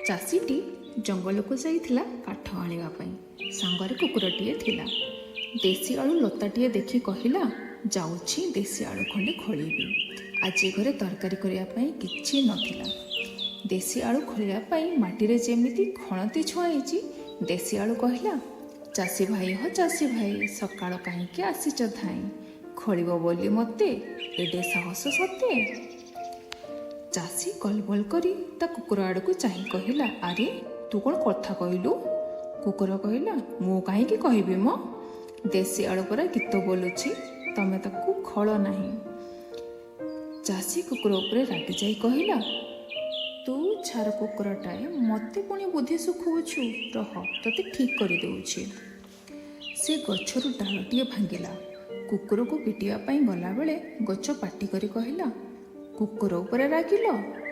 ଚାଷୀଟି ଜଙ୍ଗଲକୁ ଯାଇଥିଲା କାଠ ଆଣିବା ପାଇଁ। ସାଙ୍ଗରେ କୁକୁରଟିଏ ଥିଲା। ଦେଶୀ ଆଳୁ ଲତାଟିଏ ଦେଖି କହିଲା, ଯାଉଛି ଦେଶୀ ଆଳୁ ଖଣ୍ଡେ ଖୋଳିବି। ଆଜି ଘରେ ତରକାରୀ କରିବା ପାଇଁ କିଛି ନଥିଲା। ଦେଶୀ ଆଳୁ ଖୋଳିବା ପାଇଁ ମାଟିରେ ଯେମିତି ଖଣତି ଛୁଆଇଛି, ଦେଶୀ ଆଳୁ କହିଲା, ଚାଷୀ ଭାଇ ହୋ ଚାଷୀ ଭାଇ, ସକାଳ କାହିଁକି ଆସିଛ ଧାଇଁ? ଖୋଳିବ ବୋଲି ମୋତେ ଏଡ଼େ ସାହସ ସତେ? ଚାଷୀ କଲବଲ କରି ତା କୁକୁର ଆଡ଼କୁ ଚାହିଁ କହିଲା, ଆରେ ତୁ କ'ଣ କଥା କହିଲୁ? କୁକୁର କହିଲା, ମୁଁ କାହିଁକି କହିବି ମ? ଦେଶୀ ଆଳୁ ପରା ଗୀତ ବୋଲୁଛି, ତମେ ତାକୁ ଖୋଳ ନାହିଁ। ଚାଷୀ କୁକୁର ଉପରେ ରାଗିଯାଇ କହିଲା, ତୁ ଛାର କୁକୁରଟାଏ, ମୋତେ ପୁଣି ବୁଦ୍ଧି ଶୁଖଉଛୁ। ରହ, ତୋତେ ଠିକ୍ କରିଦେଉଛି। ସେ ଗଛରୁ ଡାଳଟିଏ ଭାଙ୍ଗିଲା। କୁକୁରକୁ ପିଟିବା ପାଇଁ ଗଲାବେଳେ ଗଛ ପାଟି କରି କହିଲା, କୁକୁର ଉପରେ ରାଗିଲ,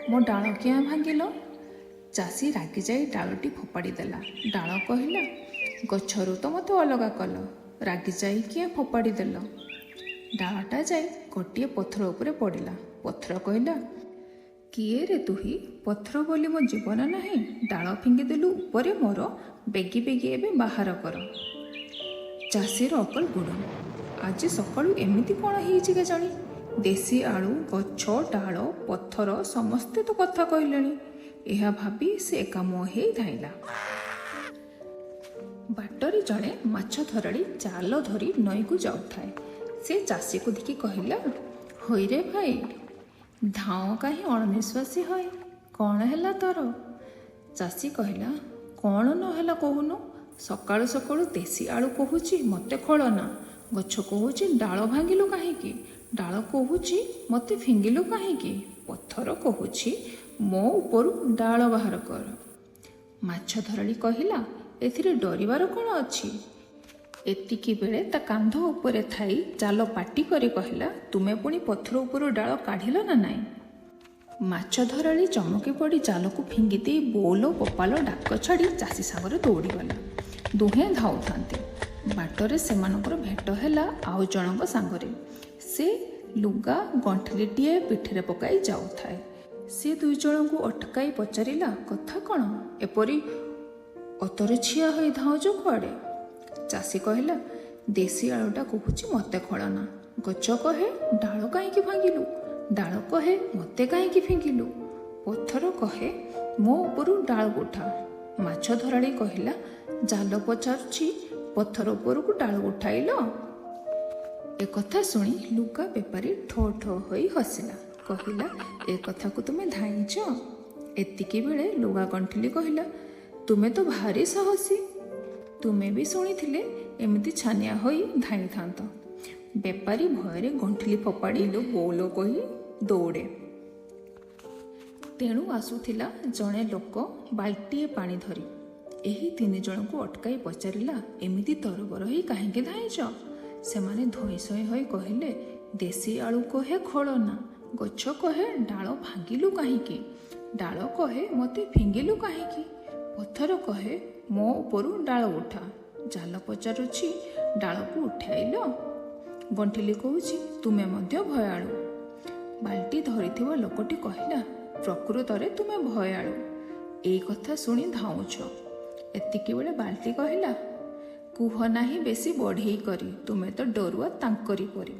ମୋ ଡାଳ କିଆଁ ଭାଙ୍ଗିଲ? ଚାଷୀ ରାଗିଯାଇ ଡାଳଟି ଫୋପାଡ଼ି ଦେଲା। ଡାଳ କହିଲା, ଗଛରୁ ତ ମୋତେ ଅଲଗା କଲ, ରାଗିଯାଇ କିଆଁ ଫୋପାଡ଼ି ଦେଲ? ଡାଳଟା ଯାଇ ଗୋଟିଏ ପଥର ଉପରେ ପଡ଼ିଲା। ପଥର କହିଲା, କିଏ ରେ ତୁହି? ପଥର ବୋଲି ମୋ ଜୀବନ ନାହିଁ? ଡାଳ ଫିଙ୍ଗିଦେଲୁ ଉପରେ ମୋର, ବେଗି ବେଗି ଏବେ ବାହାର କର। ଚାଷୀର ଅକଲ ଗୁଡ଼। ଆଜି ସକାଳୁ ଏମିତି କ'ଣ ହେଇଛି କେଜାଣି? ଦେଶୀ ଆଳୁ, ଗଛ, ଡାଳ, ପଥର ସମସ୍ତେ ତ କଥା କହିଲେଣି। ଏହା ଭାବି ସେ ଏକାମୁହାଁ ହେଇ ଧାଇଁଲା। ବାଟରେ ଜଣେ ମାଛ ଧରାଳି ଜାଲ ଧରି ନଈକୁ ଯାଉଥାଏ। ସେ ଚାଷୀକୁ ଦେଖି କହିଲା, ହୋଇରେ ଭାଇ, ଧାଉଁ କାହିଁ ଅଣନିଶ୍ୱାସୀ ହୋଇ? କ'ଣ ହେଲା ତୋର? ଚାଷୀ କହିଲା, କ'ଣ ନ ହେଲା କହୁନୁ? ସକାଳୁ ସକାଳୁ ଦେଶୀ ଆଳୁ କହୁଛି ମୋତେ ଖୋଳନା, ଗଛ କହୁଛି ଡାଳ ଭାଙ୍ଗିଲୁ କାହିଁକି, ଡାଳ କହୁଛି ମୋତେ ଫିଙ୍ଗିଲୁ କାହିଁକି, ପଥର କହୁଛି ମୋ ଉପରୁ ଡାଳ ବାହାର କର। ମାଛ ଧରାଳି କହିଲା, ଏଥିରେ ଡରିବାର କ'ଣ ଅଛି? ଏତିକି ବେଳେ ତା କାନ୍ଧ ଉପରେ ଥାଇ ଜାଲ ପାଟି କରି କହିଲା, ତୁମେ ପୁଣି ପଥର ଉପରୁ ଡାଳ କାଢ଼ିଲ ନା ନାଇଁ? ମାଛ ଧରାଳି ଚମକି ପଡ଼ି ଜାଲକୁ ଫିଙ୍ଗି ଦେଇ ବୋଉଲ ବୋପାଲ ଡାକ ଛାଡ଼ି ଚାଷୀ ସାଙ୍ଗରେ ଦୌଡ଼ିଗଲା। ଦୁହେଁ ଧାଉଥାନ୍ତି। ବାଟରେ ସେମାନଙ୍କର ଭେଟ ହେଲା ଆଉ ଜଣଙ୍କ ସାଙ୍ଗରେ। ସେ ଲୁଗା ଗଣ୍ଠିଲିଟିଏ ପିଠିରେ ପକାଇ ଯାଉଥାଏ। ସେ ଦୁଇ ଜଣଙ୍କୁ ଅଟକାଇ ପଚାରିଲା, କଥା କ'ଣ? ଏପରି ଅତରଛିଆ ହୋଇ ଧାଉଁଛ କୁଆଡ଼େ? ଚାଷୀ କହିଲା, ଦେଶୀ ଆଳୁଟା କହୁଛି ମୋତେ ଖୋଳନା, ଗଛ କହେ ଡାଳ କାହିଁକି ଭାଙ୍ଗିଲୁ, ଡାଳ କହେ ମୋତେ କାହିଁକି ଫିଙ୍ଗିଲୁ, ପଥର କହେ ମୋ ଉପରୁ ଡାଳ ଉଠା। ମାଛ ଧରାଳି କହିଲା, ଜାଲ ପଚାରୁଛି ପଥର ଉପରକୁ ଡାଳ ଉଠାଇଲ? ଏକଥା ଶୁଣି ଲୁଗା ବେପାରୀ ଠୋ ଠୋ ହୋଇ ହସିଲା। କହିଲା, ଏ କଥାକୁ ତୁମେ ଧାଇଁଛ? ଏତିକି ବେଳେ ଲୁଗା ଗଣ୍ଠିଲି କହିଲା, ତୁମେ ତ ଭାରି ସାହସୀ, ତୁମେ ବି ଶୁଣିଥିଲେ ଏମିତି ଛାନିଆ ହୋଇ ଧାଇଁଥାନ୍ତ। ବେପାରୀ ଭୟରେ ଗଣ୍ଠିଲି ଫୋପାଡ଼ିଲୁ ବୋଉଲ କହି ଦୌଡ଼େ। ତେଣୁ ଆସୁଥିଲା ଜଣେ ଲୋକ ବାଲ୍ଟିଏ ପାଣି ଧରି। ଏହି ତିନି ଜଣଙ୍କୁ ଅଟକାଇ ପଚାରିଲା, ଏମିତି ତରବର ହୋଇ କାହିଁକି ଧାଇଁଛ? ସେମାନେ ଧଇଁ ସଇଁ ହୋଇ କହିଲେ, ଦେଶୀ ଆଳୁ କହେ ଖୋଳନା, ଗଛ କହେ ଡାଳ ଭାଙ୍ଗିଲୁ କାହିଁକି, ଡାଳ କହେ ମୋତେ ଫିଙ୍ଗିଲୁ କାହିଁକି, ପଥର କହେ ମୋ ଉପରୁ ଡାଳ ଉଠା, ଜାଲ ପଚାରୁଛି ଡାଳକୁ ଉଠାଇଲ, ଗଣ୍ଠିଲି କହୁଛି ତୁମେ ମଧ୍ୟ ଭୟାଳୁ। ବାଲ୍ଟି ଧରିଥିବା ଲୋକଟି କହିଲା, ପ୍ରକୃତରେ ତୁମେ ଭୟାଳୁ, ଏଇ କଥା ଶୁଣି ଧାଉଁଛ। ଏତିକିବେଳେ ବାଲ୍ଟି କହିଲା, କୁହ ନାହିଁ ବେଶୀ ବଢ଼େଇ କରି, ତୁମେ ତ ଡରୁଆ ତାଙ୍କରି ପରି।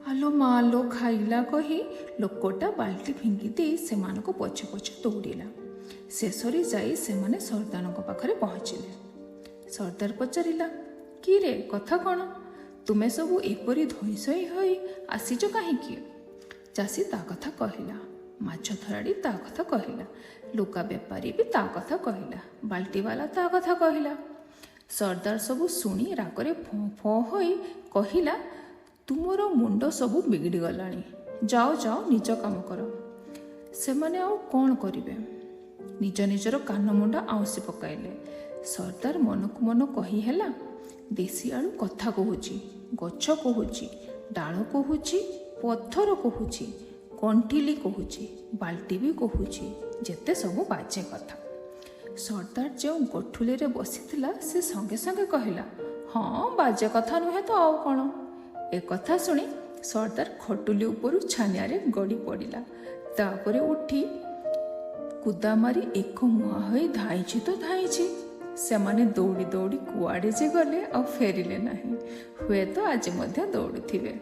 ଆଲୋ ମାଲୋ ଖାଇଲା କହି ଲୋକଟା ବାଲ୍ଟି ଫିଙ୍ଗି ଦେଇ ସେମାନଙ୍କ ପଛେ ପଛେ ଦୌଡ଼ିଲା। ଶେଷରେ ଯାଇ ସେମାନେ ସର୍ଦ୍ଦାରଙ୍କ ପାଖରେ ପହଞ୍ଚିଲେ। ସର୍ଦ୍ଦାର ପଚାରିଲା, କି ରେ କଥା କ'ଣ? ତୁମେ ସବୁ ଏପରି ଧଇଁ ସଇଁ ହୋଇ ଆସିଛ କାହିଁକି? ଚାଷୀ ତା କଥା କହିଲା, ମାଛ ଧରାଳି ତା କଥା କହିଲା, ଲୁଗା ବେପାରୀ ବି ତା କଥା କହିଲା, ବାଲ୍ଟିବାଲା ତା କଥା କହିଲା। ସର୍ଦ୍ଦାର ସବୁ ଶୁଣି ରାଗରେ ଫଁ ଫଁ ହୋଇ କହିଲା, ତୁମର ମୁଣ୍ଡ ସବୁ ବିଗିଡ଼ିଗଲାଣି, ଯାଅ ଯାଅ ନିଜ କାମ କର। ସେମାନେ ଆଉ କ'ଣ କରିବେ? ନିଜ ନିଜର କାନ ମୁଣ୍ଡ ଆଉଁସି ପକାଇଲେ। ସର୍ଦ୍ଦାର ମନକୁ ମନ କହି ହେଲା, ଦେଶୀ ଆଳୁ କଥା କହୁଛି, ଗଛ କହୁଛି, ଡାଳ କହୁଛି, ପଥର କହୁଛି, ଗଣ୍ଠିଲି କହୁଛି, ବାଲ୍ଟି ବି କହୁଛି, ଯେତେ ସବୁ ବାଜେ କଥା। ସର୍ଦ୍ଦାର ଯେଉଁ ଗୋଠୁଲିରେ ବସିଥିଲା ସେ ସଙ୍ଗେ ସଙ୍ଗେ କହିଲା, ହଁ ବାଜେ କଥା ନୁହେଁ ତ ଆଉ କ'ଣ? ଏକଥା ଶୁଣି ସର୍ଦ୍ଦାର ଖଟୁଲି ଉପରୁ ଛାନିଆରେ ଗଡ଼ି ପଡ଼ିଲା। ତାପରେ ଉଠି କୁଦା ମାରି ଏକ ମୁହାଁ ହୋଇ ଧାଇଁଛି ତ ଧାଇଁଛି। ସେମାନେ ଦୌଡ଼ି ଦୌଡ଼ି କୁଆଡ଼େ ଯେ ଗଲେ ଆଉ ଫେରିଲେ ନାହିଁ। ହୁଏତ ଆଜି ମଧ୍ୟ ଦୌଡ଼ୁଥିବେ।